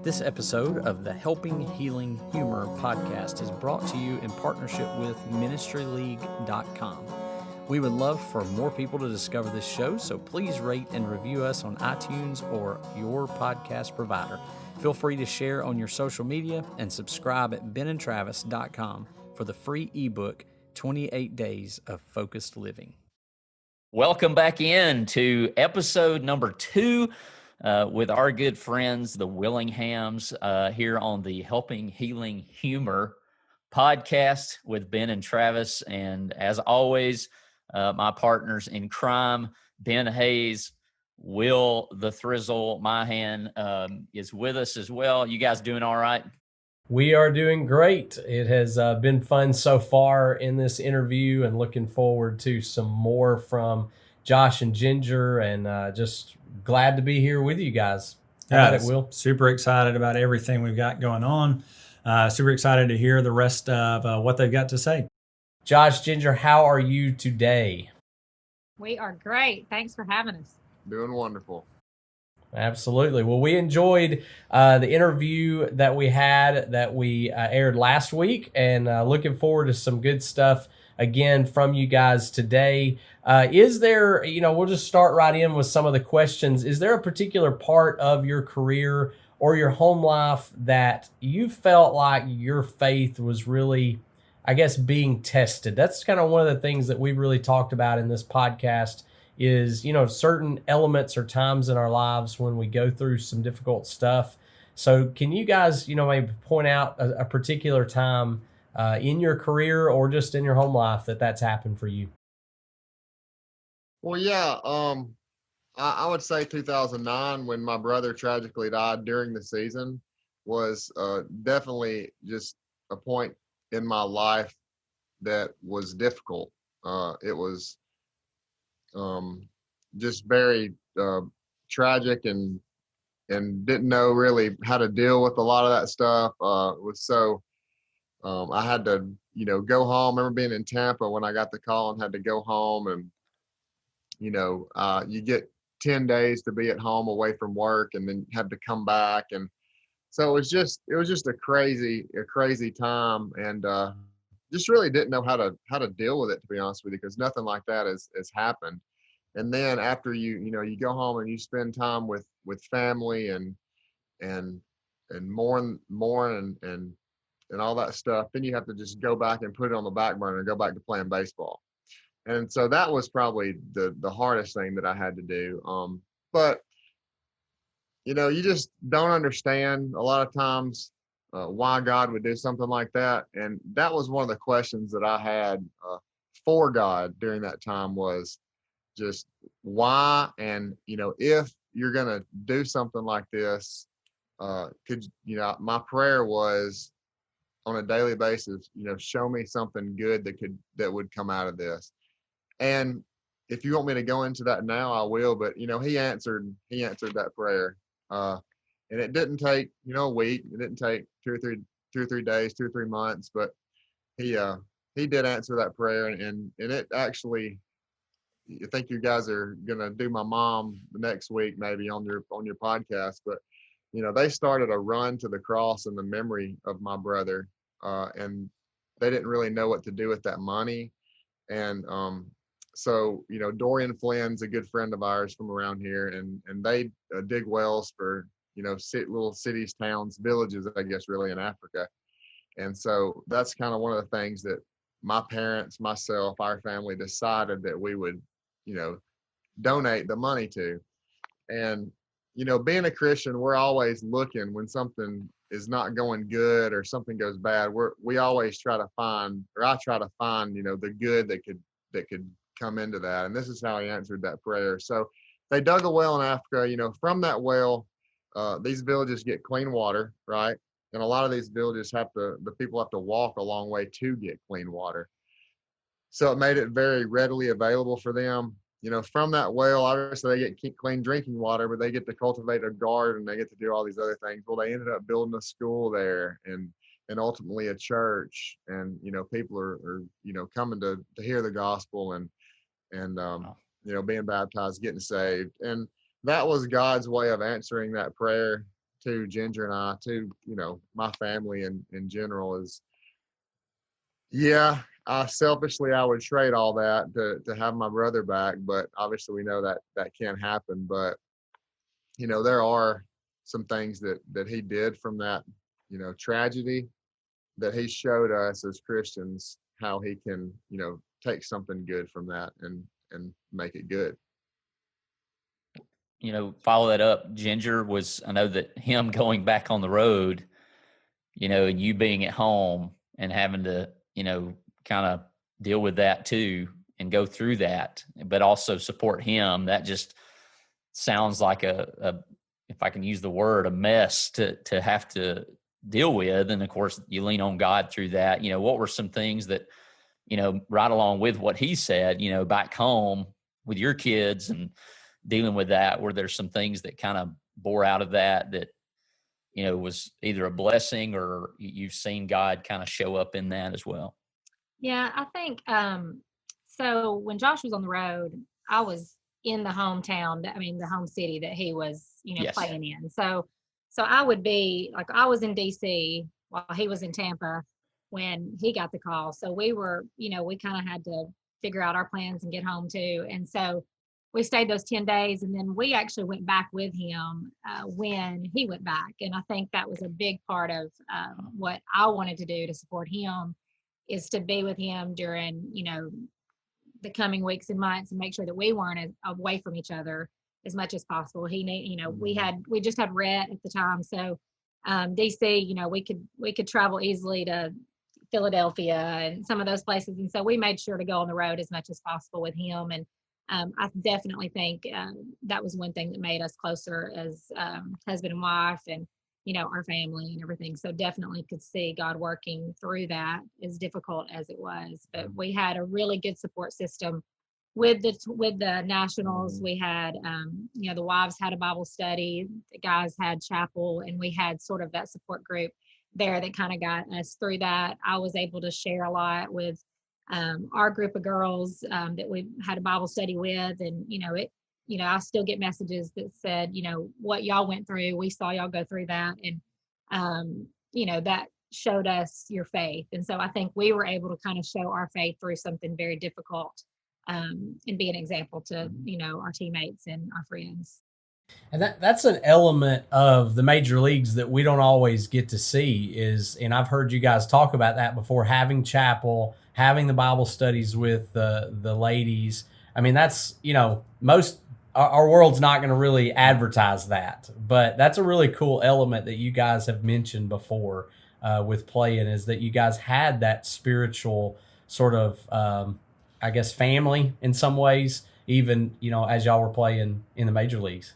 This episode of the Helping Healing Humor podcast is brought to you in partnership with ministryleague.com. We would love for more people to discover this show, so please rate and review us on iTunes or your podcast provider. Feel free to share on your social media and subscribe at benandtravis.com for the free ebook, 28 Days of Focused Living. Welcome back in to episode number 2 with our good friends, the Willinghams, here on the Helping Healing Humor podcast with Ben and Travis. And as always, my partners in crime, Ben Hayes, Will the Thrizzle Mahan is with us as well. You guys doing all right? We are doing great. It has been fun so far in this interview, and looking forward to some more from Josh and Ginger, and just glad to be here with you guys. How about it, Will? Super excited about everything we've got going on. Super excited to hear the rest of what they've got to say. Josh, Ginger, how are you today? We are great. Thanks for having us. Doing wonderful. Absolutely. Well, we enjoyed the interview that we had that we aired last week, and looking forward to some good stuff again from you guys today. Is there, we'll just start right in with some of the questions. Is there a particular part of your career or your home life that you felt like your faith was really, being tested? That's kind of one of the things that we've really talked about in this podcast is, certain elements or times in our lives when we go through some difficult stuff. So can you guys, maybe point out a particular time in your career or just in your home life that's happened for you? Well, yeah, I would say 2009, when my brother tragically died during the season, was definitely just a point in my life that was difficult. It was just very tragic, and didn't know really how to deal with a lot of that stuff. I had to, go home. I remember being in Tampa when I got the call and had to go home, and you get 10 days to be at home away from work, and then had to come back, and so it was just a crazy time, and just really didn't know how to deal with it, to be honest with you, because nothing like that has happened. And then after you go home and you spend time with family and mourn and all that stuff, then you have to just go back and put it on the back burner and go back to playing baseball. And so that was probably the hardest thing that I had to do. But you just don't understand a lot of times why God would do something like that. And that was one of the questions that I had for God during that time, was just why, and if you're gonna do something like this, my prayer was on a daily basis, show me something good that would come out of this. And if you want me to go into that now, I will. But he answered that prayer, and it didn't take a week. It didn't take two or three days, 2 or 3 months. But he did answer that prayer, and it actually. I think you guys are gonna do my mom the next week, maybe on your podcast. But they started a run to the cross in the memory of my brother, and they didn't really know what to do with that money. And so Dorian Flynn's a good friend of ours from around here, and they dig wells for little cities, towns, villages, I guess, really, in Africa. And so that's kind of one of the things that my parents, myself, our family decided that we would donate the money to. And being a Christian, we're always looking when something is not going good or something goes bad. We always try to find, or I try to find, the good that could come into that. And this is how he answered that prayer. So they dug a well in Africa. From that well, these villages get clean water, right? And a lot of these villages the people have to walk a long way to get clean water. So it made it very readily available for them. From that well, obviously they get clean drinking water, but they get to cultivate a garden, they get to do all these other things. Well, they ended up building a school there, and ultimately a church, and people are coming to hear the gospel, and being baptized, getting saved. And that was God's way of answering that prayer to Ginger and I, to, my family in general is, yeah, selfishly, I would trade all that to have my brother back, but obviously we know that can't happen. But, there are some things that he did from that, tragedy, that he showed us as Christians how he can, take something good from that and make it good. Follow that up. I know that him going back on the road, and you being at home and having to, kind of deal with that too and go through that, but also support him. That just sounds like a if I can use the word, a mess to have to deal with. And of course, you lean on God through that. What were some things that, right along with what he said, back home with your kids and dealing with that, were there some things that kind of bore out of that was either a blessing or you've seen God kind of show up in that as well? Yeah, I think so when Josh was on the road, I was in the the home city that he was, Yes. playing in. So I would be like, I was in DC while he was in Tampa when he got the call. So we were, we kind of had to figure out our plans and get home too. And so we stayed those 10 days, and then we actually went back with him when he went back. And I think that was a big part of what I wanted to do to support him, is to be with him during, the coming weeks and months, and make sure that we weren't away from each other as much as possible. We just had Rhett at the time. So DC, we could travel easily to Philadelphia and some of those places. And so we made sure to go on the road as much as possible with him. And I definitely think that was one thing that made us closer as husband and wife, and our family and everything. So definitely could see God working through that, as difficult as it was. But we had a really good support system with the nationals. We had the wives had a Bible study, the guys had chapel, and we had sort of that support group there that kind of got us through that. I was able to share a lot with our group of girls that we had a Bible study with, and I still get messages that said, what y'all went through, we saw y'all go through that, and that showed us your faith. And so I think we were able to kind of show our faith through something very difficult, and be an example to our teammates and our friends. And that's an element of the major leagues that we don't always get to see and I've heard you guys talk about that before, having chapel, having the Bible studies with the ladies. I mean, that's, most, our world's not going to really advertise that, but that's a really cool element that you guys have mentioned before with playing, is that you guys had that spiritual sort of, I guess, family in some ways, even, as y'all were playing in the major leagues.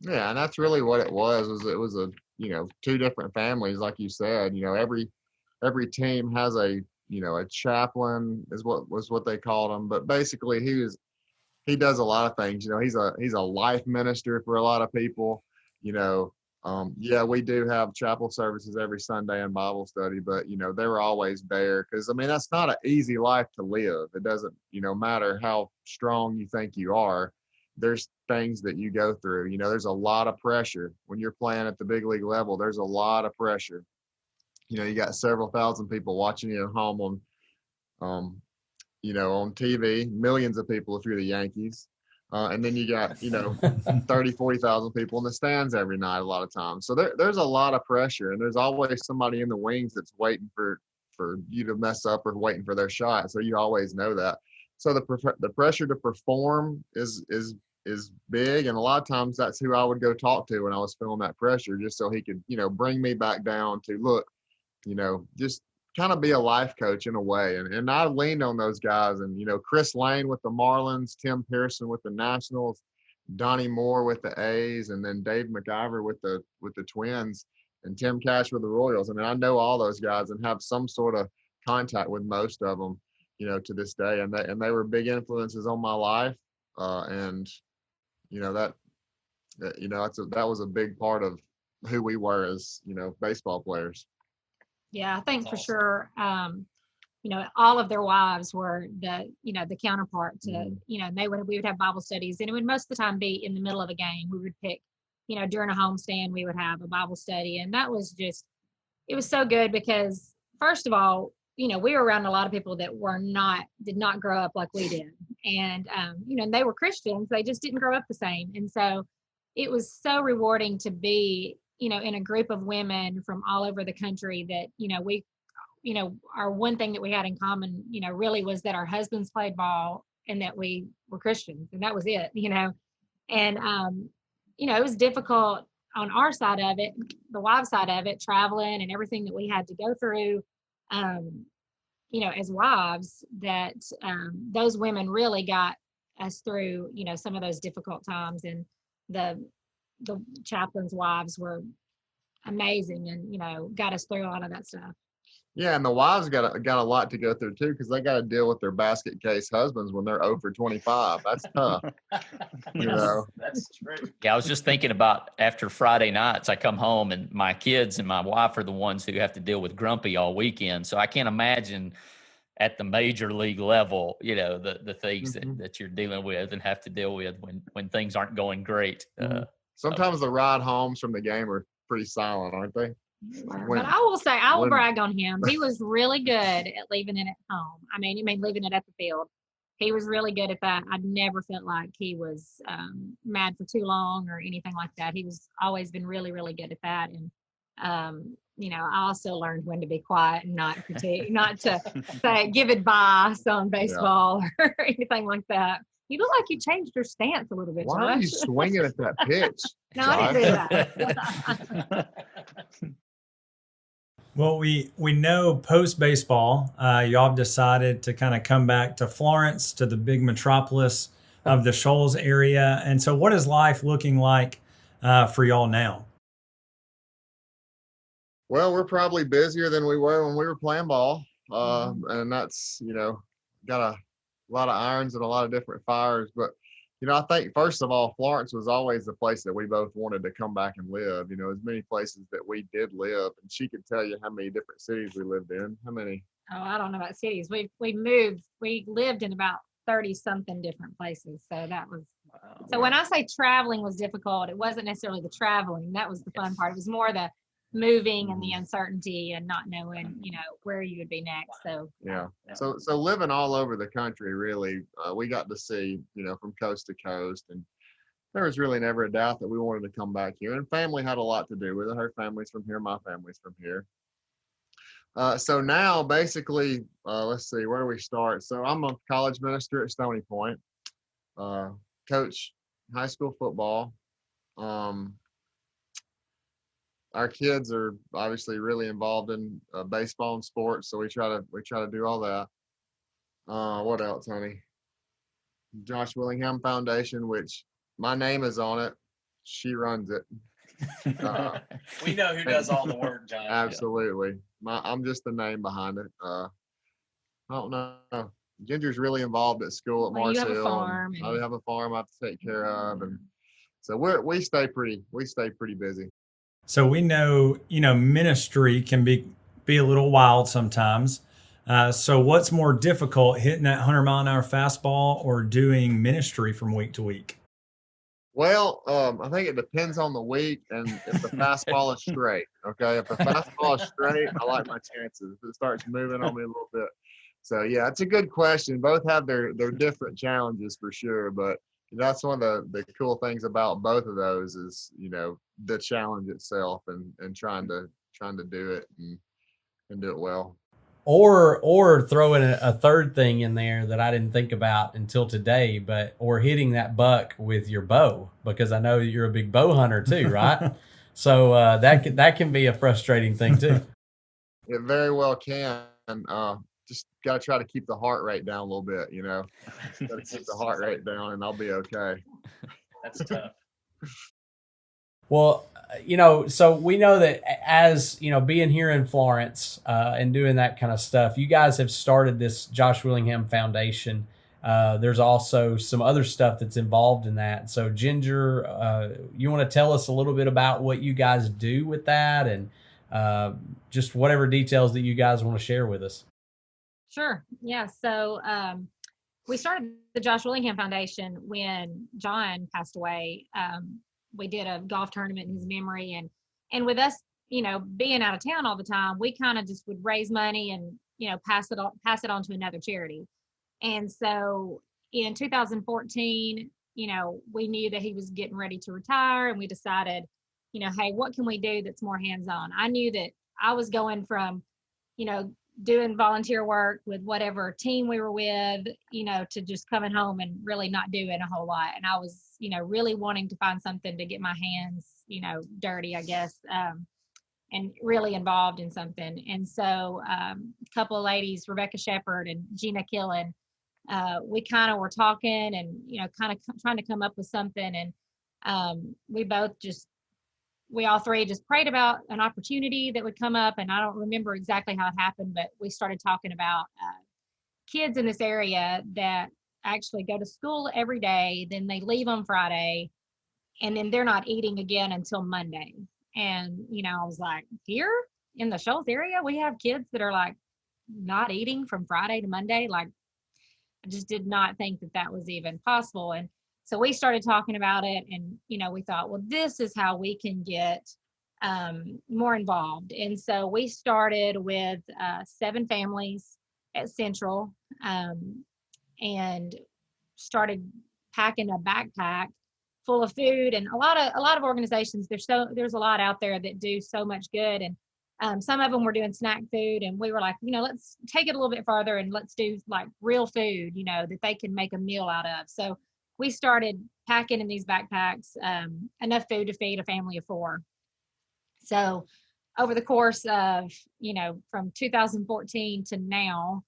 Yeah, and that's really what it was. It was a two different families, like you said. Every team has a chaplain is what they called him. But basically, he does a lot of things. He's a life minister for a lot of people. Yeah, we do have chapel services every Sunday and Bible study, but they were always there, because that's not an easy life to live. It doesn't matter how strong you think you are. There's things that you go through. There's a lot of pressure when you're playing at the big league level. There's a lot of pressure. You got several thousand people watching you at home on TV, millions of people if you're the Yankees. And then you got, 30, 40,000 people in the stands every night a lot of times. So there's a lot of pressure, and there's always somebody in the wings that's waiting for you to mess up or waiting for their shot. So you always know that. So the pressure to perform is big, and a lot of times that's who I would go talk to when I was feeling that pressure, just so he could, bring me back down to, look, just kind of be a life coach in a way. And I leaned on those guys, and Chris Lane with the Marlins, Tim Pearson with the Nationals, Donnie Moore with the A's, and then Dave McIver with the Twins, and Tim Cash with the Royals. I know all those guys and have some sort of contact with most of them, to this day, and they were big influences on my life, and that was a big part of who we were as baseball players. Yeah, I think for sure. All of their wives were the counterpart to, we would have Bible studies, and it would most of the time be in the middle of a game. We would pick, during a homestand, we would have a Bible study. And that was just, it was so good because, first of all, we were around a lot of people that did not grow up like we did. And, they were Christians. They just didn't grow up the same. And so it was so rewarding to be, in a group of women from all over the country that, we, our one thing that we had in common, really was that our husbands played ball and that we were Christians. And that was it, And, it was difficult on our side of it, the wives side of it, traveling and everything that we had to go through, as wives, that those women really got us through, some of those difficult times. And the chaplain's wives were amazing and, got us through a lot of that stuff. Yeah, and the wives got a lot to go through too, because they got to deal with their basket case husbands when they're 0 for 25. That's tough. That's true. Yeah, I was just thinking about after Friday nights, I come home and my kids and my wife are the ones who have to deal with grumpy all weekend. So I can't imagine at the major league level, the things that you're dealing with and have to deal with when things aren't going great. Sometimes the ride homes from the game are pretty silent, aren't they? But I will say, I will brag on him. He was really good at leaving it at home. I mean, leaving it at the field. He was really good at that. I never felt like he was mad for too long or anything like that. He was always been really, really good at that. And, I also learned when to be quiet and not to give advice on baseball or anything like that. You look like you changed your stance a little bit, Why Josh. are you swinging at that pitch? No, I didn't do that. Well, we know post baseball, y'all have decided to kind of come back to Florence, to the big metropolis of the Shoals area. And so what is life looking like for y'all now? Well, we're probably busier than we were when we were playing ball. And that's, got a lot of irons and a lot of different fires. But, I think, first of all, Florence was always the place that we both wanted to come back and live. As many places that we did live. And she could tell you how many different cities we lived in. How many? Oh, I don't know about cities. We moved. We lived in about 30-something different places. So that was. So when I say traveling was difficult, it wasn't necessarily the traveling. That was the fun part. It was more the moving and the uncertainty and not knowing, where you would be next. So yeah. So living all over the country, really, we got to see, from coast to coast, and there was really never a doubt that we wanted to come back here. And family had a lot to do with it. Her family's from here, my family's from here. So now, basically, let's see, where do we start? So I'm a college minister at Stony Point, coach high school football. Our kids are obviously really involved in baseball and sports, so we try to do all that. What else, honey? Josh Willingham Foundation, which my name is on it. She runs it. We know who does all the work, John. Absolutely. I'm just the name behind it. I don't know. Ginger's really involved at school at Mars Hill. You have a farm. I have a farm I have to take care of, and so we stay pretty busy. So we know, ministry can be a little wild sometimes. So what's more difficult, hitting that 100-mile-an-hour fastball or doing ministry from week to week? Well, I think it depends on the week and if the fastball is straight. Okay, if the fastball is straight, I like my chances. If it starts moving on me a little bit. So yeah, it's a good question. Both have their different challenges for sure, but that's one of the cool things about both of those is, the challenge itself and trying to do it and do it well. Or throw in a third thing in there that I didn't think about until today, or hitting that buck with your bow, because I know you're a big bow hunter too, right? So that can be a frustrating thing too. It very well can. Just got to try to keep the heart rate down a little bit, Got to keep the heart rate down and I'll be okay. That's tough. Well, so we know that as, being here in Florence and doing that kind of stuff, you guys have started this Josh Willingham Foundation. There's also some other stuff that's involved in that. So Ginger, you want to tell us a little bit about what you guys do with that and just whatever details that you guys want to share with us. Sure. Yeah. So we started the Josh Willingham Foundation when John passed away we did a golf tournament in his memory. And with us, being out of town all the time, we kind of just would raise money and, pass it on to another charity. And so in 2014, we knew that he was getting ready to retire, and we decided, hey, what can we do that's more hands-on? I knew that I was going from, doing volunteer work with whatever team we were with, to just coming home and really not doing a whole lot. And I was, really wanting to find something to get my hands, dirty, I guess, and really involved in something. And so a couple of ladies, Rebecca Shepherd and Gina Killen, we kind of were talking and, kind of trying to come up with something. And we all three just prayed about an opportunity that would come up. And I don't remember exactly how it happened, but we started talking about kids in this area that actually go to school every day, then they leave on Friday, and then they're not eating again until Monday. And, I was like, here in the Shoals area, we have kids that are like not eating from Friday to Monday. Like, I just did not think that was even possible. And so we started talking about it, and, we thought, well, this is how we can get more involved. And so we started with 7 families at Central, and started packing a backpack full of food, and a lot of organizations. There's a lot out there that do so much good. And some of them were doing snack food, and we were like, let's take it a little bit farther and let's do like real food, that they can make a meal out of. So we started packing in these backpacks enough food to feed a family of 4. So over the course of, from 2014 to now,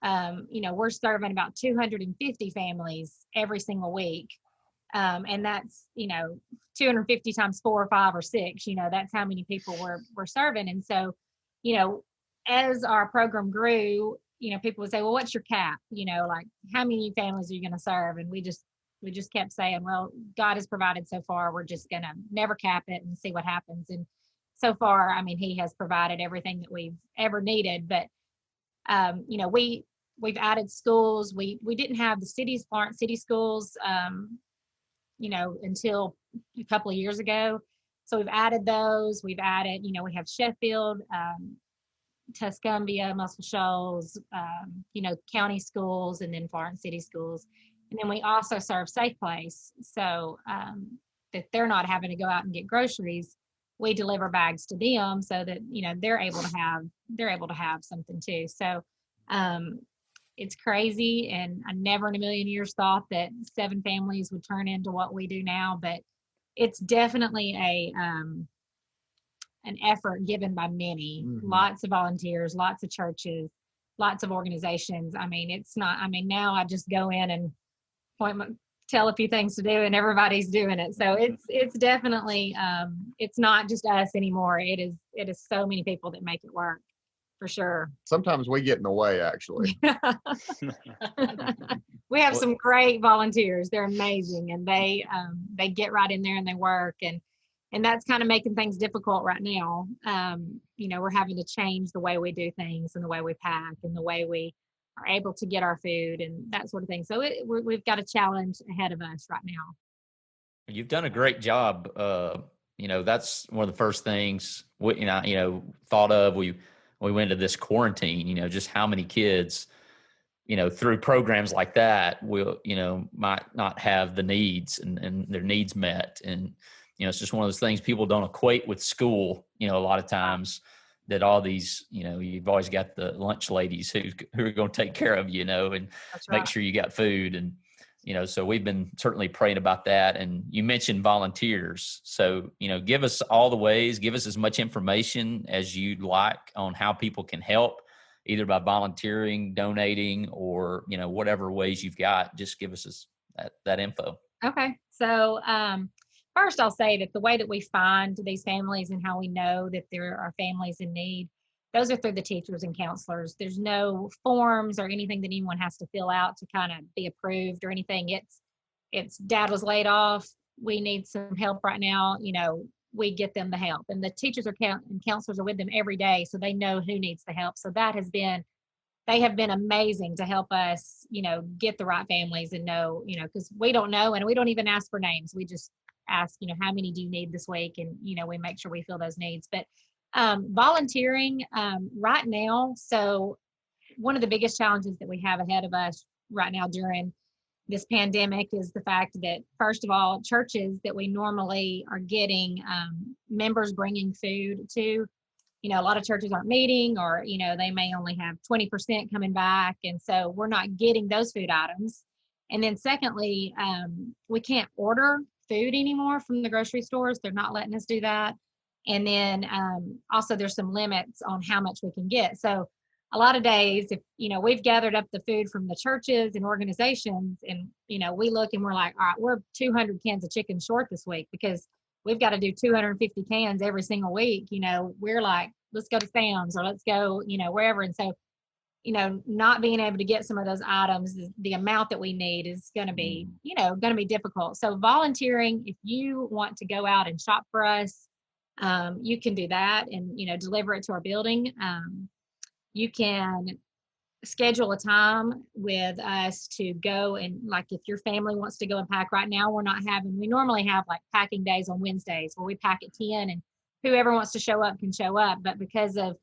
we're serving about 250 families every single week. And that's, 250 times 4 or 5 or 6, that's how many people we're serving. And so, as our program grew, people would say, well, what's your cap? Like, how many families are you going to serve? And we just kept saying, well, God has provided so far. We're just going to never cap it and see what happens. And so far, I mean, he has provided everything that we've ever needed. But, we've added schools. We didn't have the Florence city schools, until a couple of years ago. So we've added those. We've added, we have Sheffield, Tuscumbia, Muscle Shoals, county schools, and then Florence city schools. And then we also serve Safe Place. So that they're not having to go out and get groceries, we deliver bags to them so that, they're able to have something too. So it's crazy. And I never in a million years thought that 7 families would turn into what we do now, but it's definitely an effort given by many, lots of volunteers, lots of churches, lots of organizations. I mean, now I just go in and tell a few things to do, and everybody's doing it. So it's definitely, it's not just us anymore. It is so many people that make it work, for sure. Sometimes we get in the way, actually. We have some great volunteers. They're amazing, and they get right in there and they work, and that's kind of making things difficult right now. We're having to change the way we do things and the way we pack and the way we are able to get our food and that sort of thing. So we've got a challenge ahead of us right now. You've done a great job. That's one of the first things thought of. We went into this quarantine, just how many kids, through programs like that will, might not have the needs and their needs met. And, it's just one of those things people don't equate with school, a lot of times, that all these, you've always got the lunch ladies who are going to take care of you, and make sure you got food. And, so we've been certainly praying about that. And you mentioned volunteers. So, give us all the ways, give us as much information as you'd like on how people can help, either by volunteering, donating, or, whatever ways you've got. Just give us that info. Okay. So, first, I'll say that the way that we find these families and how we know that there are families in need, those are through the teachers and counselors. There's no forms or anything that anyone has to fill out to kind of be approved or anything. It's dad was laid off. We need some help right now. We get them the help. And the teachers and counselors are with them every day, so they know who needs the help. So they have been amazing to help us, get the right families and know, because we don't know, and we don't even ask for names. We just ask, how many do you need this week? And, we make sure we fill those needs. But volunteering right now, so one of the biggest challenges that we have ahead of us right now during this pandemic is the fact that, first of all, churches that we normally are getting members bringing food to, a lot of churches aren't meeting, or, they may only have 20% coming back. And so we're not getting those food items. And then secondly, we can't order food anymore from the grocery stores. They're not letting us do that. And then also there's some limits on how much we can get. So a lot of days, if, we've gathered up the food from the churches and organizations, and, we look and we're like, all right, we're 200 cans of chicken short this week because we've got to do 250 cans every single week. We're like, let's go to Sam's, or let's go, wherever. And so, not being able to get some of those items, the amount that we need is going to be, going to be difficult. So volunteering, if you want to go out and shop for us, you can do that and, deliver it to our building. You can schedule a time with us to go, and like if your family wants to go and pack. Right now we normally have like packing days on Wednesdays where we pack at 10 and whoever wants to show up can show up. But because of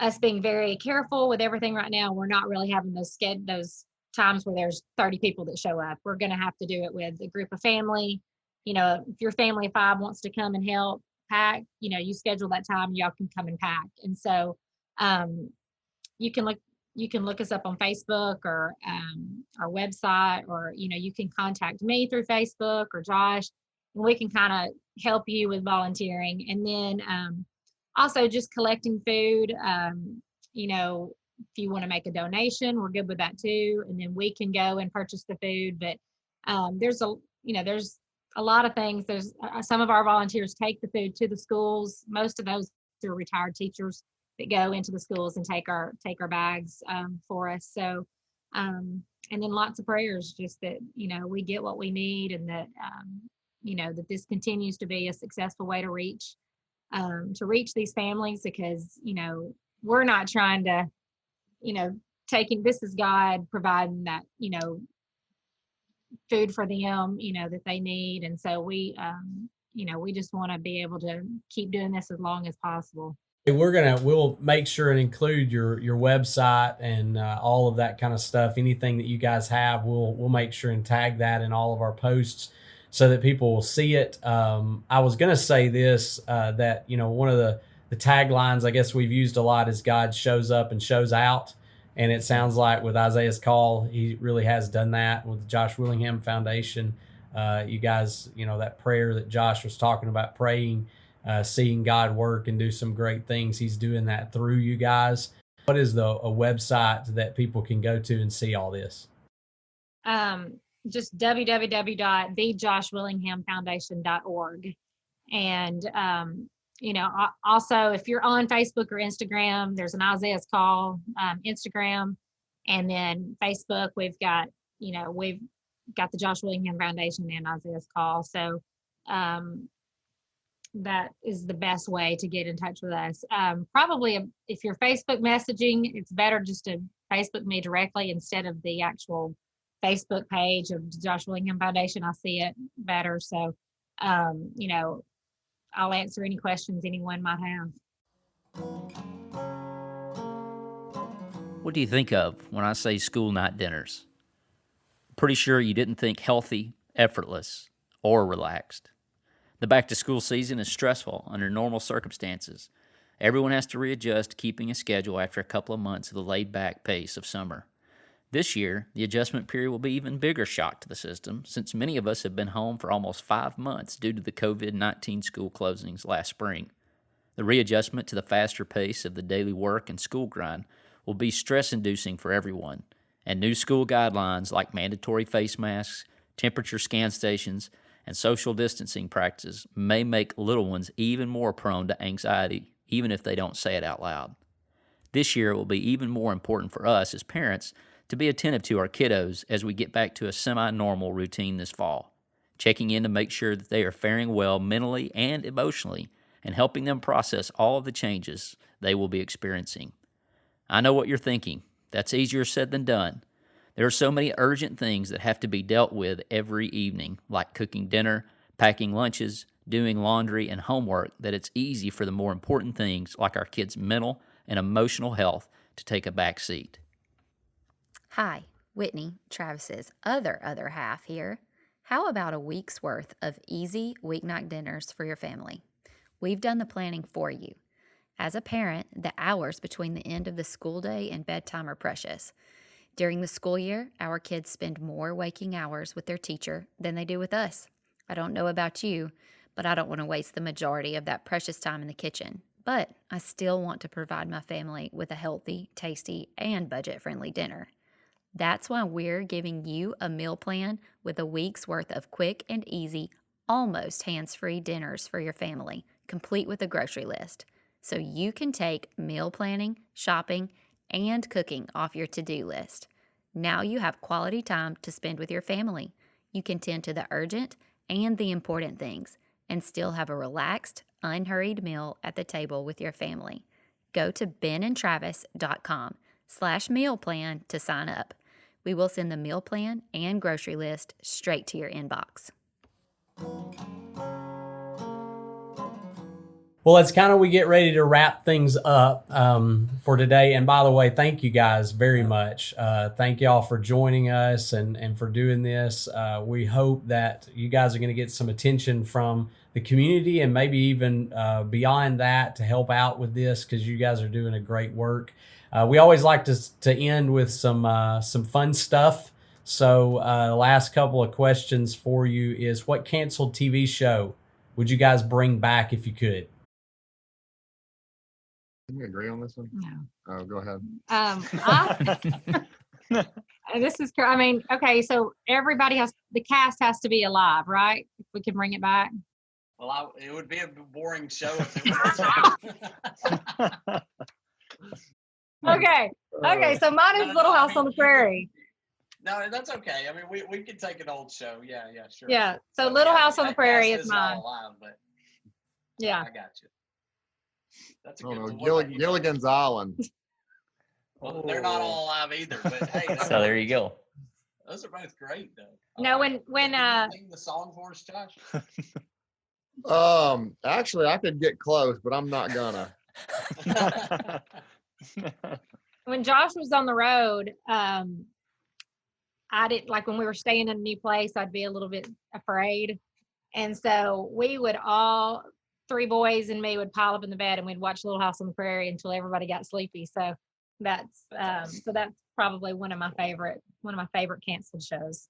us being very careful with everything right now, we're not really having those times where there's 30 people that show up. We're going to have to do it with a group of family. If your family of 5 wants to come and help pack, you schedule that time, y'all can come and pack. And so you can look us up on Facebook or our website, or you can contact me through Facebook or Josh, and we can kind of help you with volunteering. And then also just collecting food. If you want to make a donation, we're good with that too. And then we can go and purchase the food. But there's a lot of things. There's some of our volunteers take the food to the schools. Most of those are retired teachers that go into the schools and take our bags for us. So, and then lots of prayers, just that, we get what we need, and that, that this continues to be a successful way to reach these families, because, we're not trying to, this is God providing that, food for them, that they need. And so we just want to be able to keep doing this as long as possible. We'll make sure and include your website and all of that kind of stuff. Anything that you guys have, we'll make sure and tag that in all of our posts so that people will see it. I was going to say this, that, one of the taglines I guess we've used a lot is God shows up and shows out. And it sounds like with Isaiah's Call, he really has done that with the Josh Willingham Foundation. You guys, that prayer that Josh was talking about, praying, seeing God work and do some great things. He's doing that through you guys. What is a website that people can go to and see all this? Just www.thejoshwillinghamfoundation.org. And, also if you're on Facebook or Instagram, there's an Isaiah's Call Instagram, and then Facebook, we've got the Josh Willingham Foundation and Isaiah's Call. So, that is the best way to get in touch with us. Probably if you're Facebook messaging, it's better just to Facebook me directly instead of the actual Facebook page of the Josh Willingham Foundation. I see it better. So, I'll answer any questions anyone might have. What do you think of when I say school night dinners? Pretty sure you didn't think healthy, effortless, or relaxed. The back-to-school season is stressful under normal circumstances. Everyone has to readjust keeping a schedule after a couple of months of the laid-back pace of summer. This year, the adjustment period will be even bigger shock to the system, since many of us have been home for almost 5 months due to the COVID-19 school closings last spring. The readjustment to the faster pace of the daily work and school grind will be stress-inducing for everyone, and new school guidelines like mandatory face masks, temperature scan stations, and social distancing practices may make little ones even more prone to anxiety, even if they don't say it out loud. This year it will be even more important for us as parents to be attentive to our kiddos as we get back to a semi-normal routine this fall, checking in to make sure that they are faring well mentally and emotionally, and helping them process all of the changes they will be experiencing. I know what you're thinking. That's easier said than done. There are so many urgent things that have to be dealt with every evening, like cooking dinner, packing lunches, doing laundry and homework, that it's easy for the more important things like our kids' mental and emotional health to take a back seat. Hi, Whitney, Travis's other half here. How about a week's worth of easy weeknight dinners for your family? We've done the planning for you. As a parent, the hours between the end of the school day and bedtime are precious. During the school year, our kids spend more waking hours with their teacher than they do with us. I don't know about you, but I don't want to waste the majority of that precious time in the kitchen. But I still want to provide my family with a healthy, tasty, and budget-friendly dinner. That's why we're giving you a meal plan with a week's worth of quick and easy, almost hands-free dinners for your family, complete with a grocery list. So you can take meal planning, shopping, and cooking off your to-do list. Now you have quality time to spend with your family. You can tend to the urgent and the important things and still have a relaxed, unhurried meal at the table with your family. Go to benandtravis.com/meal plan to sign up. We will send the meal plan and grocery list straight to your inbox. Well, it's kind of, we get ready to wrap things up for today. And by the way, thank you guys very much. Thank y'all for joining us and for doing this. We hope that you guys are going to get some attention from the community and maybe even beyond that to help out with this, because you guys are doing a great work. We always like to end with some fun stuff. So the last couple of questions for you is, what canceled TV show would you guys bring back if you could? Can we agree on this one? No. Oh, go ahead. This is, I mean, okay, so the cast has to be alive, right? If we can bring it back. Well, it would be a boring show if it was. Okay, so mine is Little House on the Prairie. No, that's okay. I mean, we could take an old show. Yeah, sure. Yeah, so Little House on the Prairie is not mine. alive, but Yeah. I got you. That's a I good don't one. know. What about you, Gilligan's Island. Well, they're not all alive either, but hey. So there you go. Those are both great, though. No, when Can you sing the song for us, Josh? Actually, I could get close, but I'm not gonna. when Josh was on the road, I didn't, like, when we were staying in a new place, I'd be a little bit afraid. And so we would all, 3 boys and me, would pile up in the bed and we'd watch Little House on the Prairie until everybody got sleepy. So that's probably one of my favorite canceled shows.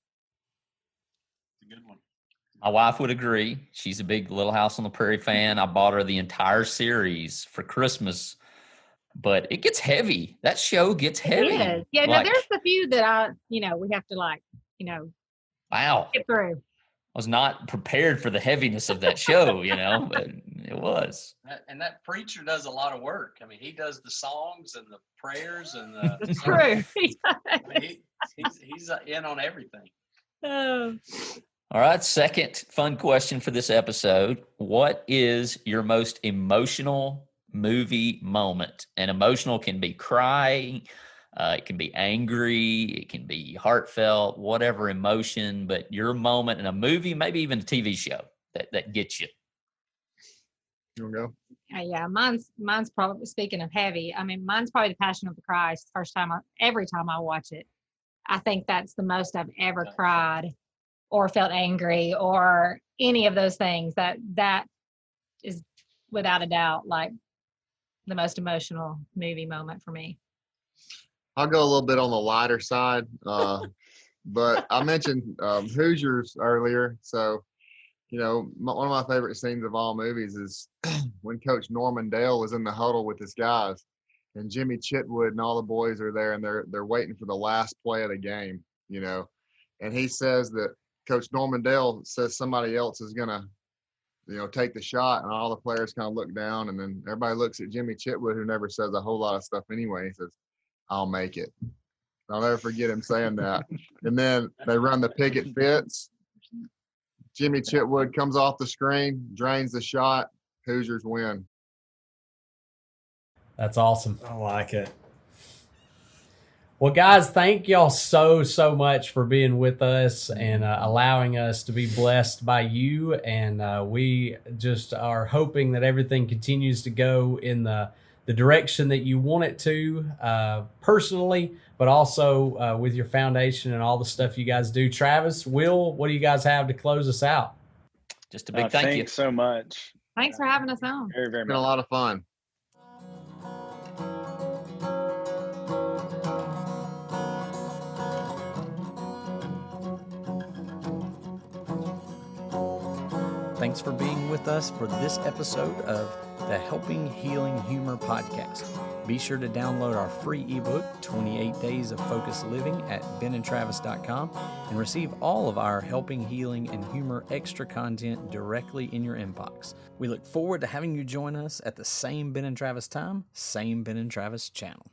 It's a good one. My wife would agree. She's a big Little House on the Prairie fan. I bought her the entire series for Christmas, but it gets heavy. That show gets heavy. It is. Yeah, Like, no, there's a few that we have to wow. get through. I was not prepared for the heaviness of that show, but it was. And that preacher does a lot of work. I mean, he does the songs and the prayers and the. It's true. I mean, he's in on everything. Oh. All right, second fun question for this episode. What is your most emotional movie moment? And emotional can be crying, it can be angry, it can be heartfelt, whatever emotion, but your moment in a movie, maybe even a TV show that gets you. You wanna go? Yeah, mine's probably, speaking of heavy, I mean, mine's probably The Passion of the Christ. Every time I watch it, I think that's the most I've ever cried or felt angry or any of those things. That is without a doubt like the most emotional movie moment for me. I'll go a little bit on the lighter side, but I mentioned Hoosiers earlier. So, one of my favorite scenes of all movies is when Coach Norman Dale was in the huddle with his guys, and Jimmy Chitwood and all the boys are there, and they're waiting for the last play of the game, and he says that Coach Norman Dale says somebody else is gonna, take the shot, and all the players kind of look down, and then everybody looks at Jimmy Chitwood, who never says a whole lot of stuff anyway. He says, "I'll make it." I'll never forget him saying that. And then they run the picket fence. Jimmy Chitwood comes off the screen, drains the shot. Hoosiers win. That's awesome. I like it. Well, guys, thank y'all so much for being with us and allowing us to be blessed by you. And we just are hoping that everything continues to go in the direction that you want it to, personally, but also with your foundation and all the stuff you guys do. Travis, Will, what do you guys have to close us out? Just a big thank you. Thanks so much. Thanks for having us on. Very, very It's been a much. lot of fun. Thanks for being with us for this episode of the Helping Healing Humor podcast. Be sure to download our free ebook, 28 Days of Focused Living, at benandtravis.com and receive all of our Helping Healing and Humor extra content directly in your inbox. We look forward to having you join us at the same Ben and Travis time, same Ben and Travis channel.